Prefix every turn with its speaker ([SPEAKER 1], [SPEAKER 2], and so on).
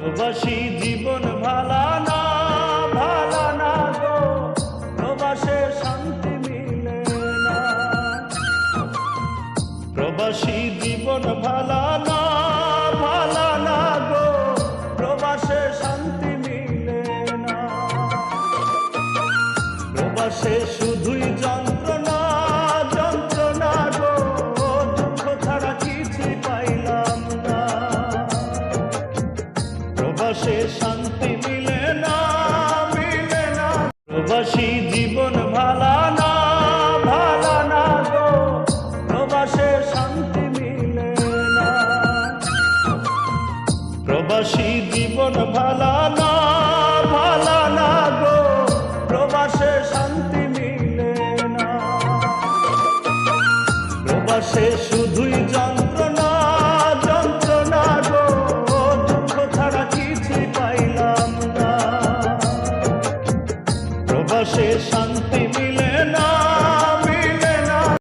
[SPEAKER 1] প্রবাসী জীবন ভালা না, ভালা না গো, প্রবাসে শান্তি মিলে না। প্রবাসী জীবন ভালা না, ভালা না গো, প্রবাসে শান্তি মিলে না। প্রবাসে শুধুই যন্ত্রণা, যন্ত্রণা গো, দুঃখ ছাড়া কিছুই পাইলাম না। প্রবাসে শান্তি মিলে না, মিলে না। প্রবাসী জীবন ভালা না, ভালা না গো, প্রবাসে শান্তি মিলে না। প্রবাসী জীবন ভালা না, ভালা না গো, প্রবাসে শান্তি মিলে না। প্রবাসে শুধুই যন্ত্রণা, যন্ত্রণা গো, দুঃখ ছাড়া কিছুই পাইলাম না। প্রবাসে শান্তি